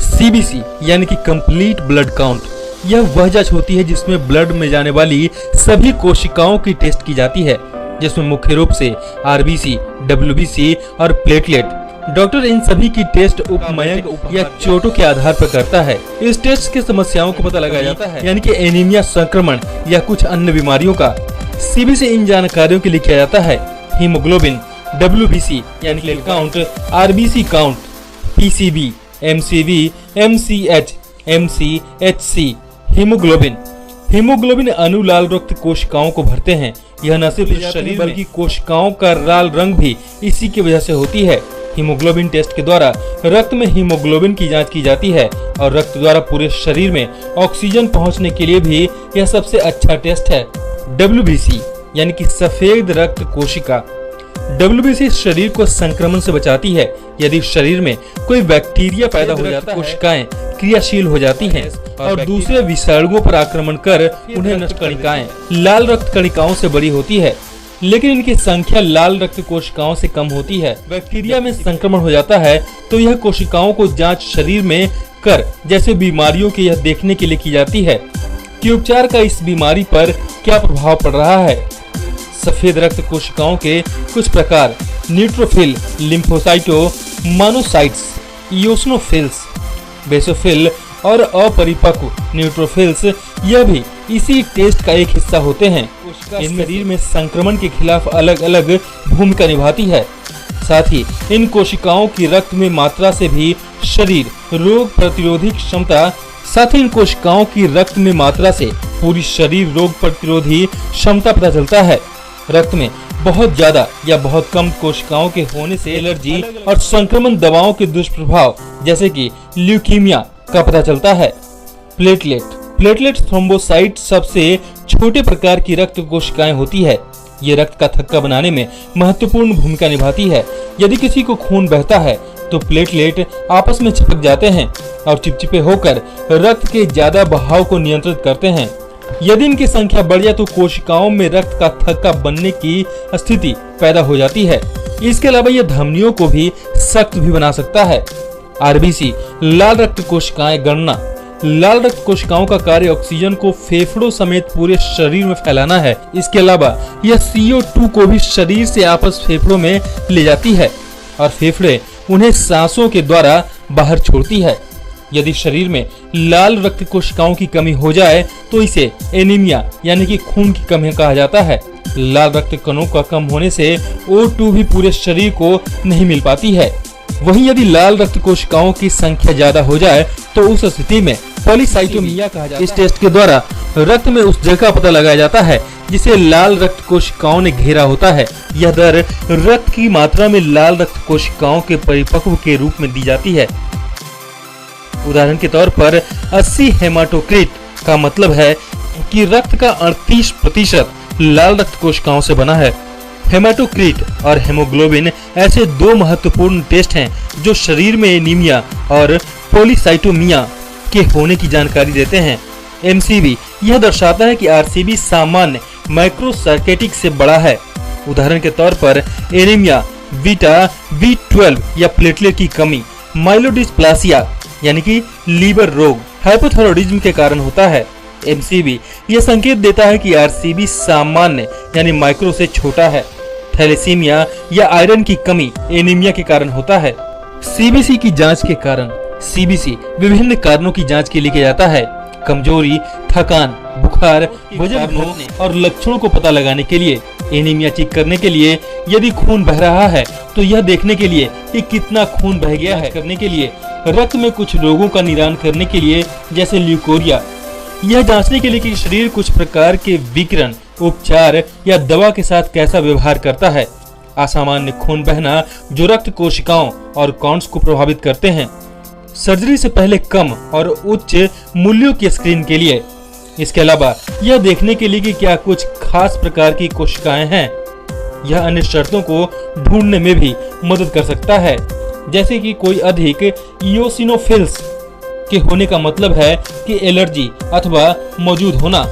CBC यानी कि complete blood count, यह वह जांच होती है जिसमें ब्लड में जाने वाली सभी कोशिकाओं की टेस्ट की जाती है, जिसमें मुख्य रूप से आरबीसी, डब्ल्यूबीसी और प्लेटलेट। डॉक्टर इन सभी की टेस्ट उपमयंक या चोटों के आधार पर करता है। इस टेस्ट की समस्याओं को पता लगाया जाता है, यानी कि एनीमिया, संक्रमण या कुछ अन्य बीमारियों का। सीबीसी इन जानकारियों के लिए किया जाता है हीमोग्लोबिन, डब्ल्यूबीसी यानी plate count, RBC count, PCB, MCV, MCH, MCHC. Haemoglobin अणु लाल रक्त कोशिकाओं को भरते हैं। यह न सिर्फ शरीर बल्कि कोशिकाओं का लाल रंग भी इसी की वजह से होती है। हीमोग्लोबिन टेस्ट के द्वारा रक्त में हीमोग्लोबिन की जांच की जाती है और रक्त द्वारा पूरे शरीर में ऑक्सीजन पहुंचने के लिए भी यह सबसे अच्छा टेस्ट है। डब्ल्यूबीसी यानी कि सफेद रक्त कोशिका। डब्ल्यूबीसी शरीर को संक्रमण से बचाती है। यदि शरीर में कोई बैक्टीरिया पैदा हो जाता है, कोशिकाएं क्रियाशील हो जाती हैं और दूसरे विषाणुओं पर आक्रमण कर उन्हें नष्ट कणिकाएं लाल रक्त कणिकाओं से बड़ी होती है, लेकिन इनकी संख्या लाल रक्त कोशिकाओं से कम होती है। बैक्टीरिया में संक्रमण हो जाता है तो यह कोशिकाओं को जांच शरीर में कर जैसे बीमारियों के यह देखने के लिए की जाती है कि उपचार का इस बीमारी पर क्या प्रभाव पड़ रहा है। सफेद रक्त कोशिकाओं के कुछ प्रकार न्यूट्रोफिल, लिम्फोसाइटो, मोनोसाइट्स, इओसिनोफिल्स, बेसोफिल और अपरिपक्व न्यूट्रोफिल्स, यह भी इसी टेस्ट का एक हिस्सा होते हैं। इन शरीर में संक्रमण के खिलाफ अलग अलग भूमिका निभाती है। साथ ही इन कोशिकाओं की रक्त में मात्रा से भी शरीर रोग प्रतिरोधी क्षमता पूरी शरीर रोग प्रतिरोधी क्षमता पता चलता है। रक्त में बहुत ज्यादा या बहुत कम कोशिकाओं के होने से एलर्जी और संक्रमण दवाओं के दुष्प्रभाव जैसे कि ल्यूकीमिया का पता चलता है। प्लेटलेट थ्रोम्बोसाइट सबसे छोटे प्रकार की रक्त कोशिकाएं होती है। ये रक्त का थक्का बनाने में महत्वपूर्ण भूमिका निभाती है। यदि किसी को खून बहता है तो प्लेटलेट आपस में चिपक जाते हैं और चिपचिपे होकर रक्त के ज्यादा बहाव को नियंत्रित करते हैं। यदि इनकी संख्या बढ़ जाए तो कोशिकाओं में रक्त का थक्का बनने की स्थिति पैदा हो जाती है। इसके अलावा यह धमनियों को भी सख्त भी बना सकता है। आरबीसी लाल रक्त कोशिकाएं गणना। लाल रक्त कोशिकाओं का कार्य ऑक्सीजन को फेफड़ों समेत पूरे शरीर में फैलाना है। इसके अलावा यह CO2 को भी शरीर से आपस फेफड़ों में ले जाती है और फेफड़े उन्हें सांसों के द्वारा बाहर छोड़ती है। यदि शरीर में लाल रक्त कोशिकाओं की कमी हो जाए तो इसे एनीमिया यानी कि खून की कमी कहा जाता है। लाल रक्त कणों का कम होने से O2 भी पूरे शरीर को नहीं मिल पाती है। वहीं यदि लाल रक्त कोशिकाओं की संख्या ज्यादा हो जाए तो उस स्थिति में पॉलीसाइटोमिया कहा जाता है। इस टेस्ट के द्वारा रक्त में उस जगह का पता लगाया जाता है जिसे लाल रक्त कोशिकाओं ने घेरा होता है। यह दर रक्त की मात्रा में लाल रक्त कोशिकाओं के परिपक्व के रूप में दी जाती है। उदाहरण के तौर पर 80 हेमाटोक्रिट का मतलब है कि रक्त का 38% लाल रक्त कोशिकाओं से बना है। हेमाटोक्रिट और हेमोग्लोबिन ऐसे दो महत्वपूर्ण टेस्ट हैं जो शरीर में एनीमिया और पॉलीसाइटोमिया के होने की जानकारी देते हैं। एमसीवी यह दर्शाता है कि आरसीबी सामान्य माइक्रोसर्किटिक से बड़ा है। उदाहरण के तौर पर एनीमिया बीटा B12 या प्लेटलेट की कमी माइलोडिस्प्लासिया यानी कि लीवर रोग, हाइपोथायरॉयडिज्म के कारण होता है। एमसीवी यह संकेत देता है कि आरसीबी सामान्य यानी माइक्रो से छोटा है। थैलेसीमिया या आयरन की कमी एनीमिया के कारण होता है। सीबीसी की जांच के कारण। सीबीसी विभिन्न कारणों की जांच के लिए किया जाता है। कमजोरी, थकान, बुखार, वजन घटने और लक्षणों को पता लगाने के लिए। एनीमिया चेक करने के लिए यदि खून बह रहा है तो यह देखने के लिए कि कितना खून बह गया है। करने के लिए रक्त में कुछ रोगों का निदान करने के लिए जैसे ल्यूकोरिया। यह जांचने के लिए कि शरीर कुछ प्रकार के विकिरण, उपचार या दवा के साथ कैसा व्यवहार करता है। असामान्य खून बहना जो रक्त कोशिकाओं और काउंट्स को प्रभावित करते हैं। सर्जरी से पहले कम और उच्च मूल्यों की स्क्रीन के लिए। इसके अलावा यह देखने के लिए कि क्या कुछ खास प्रकार की कोशिकाएं हैं। यह अन्य शर्तों को ढूंढने में भी मदद कर सकता है, जैसे कि कोई अधिक इओसिनोफिल्स के होने का मतलब है कि एलर्जी अथवा मौजूद होना।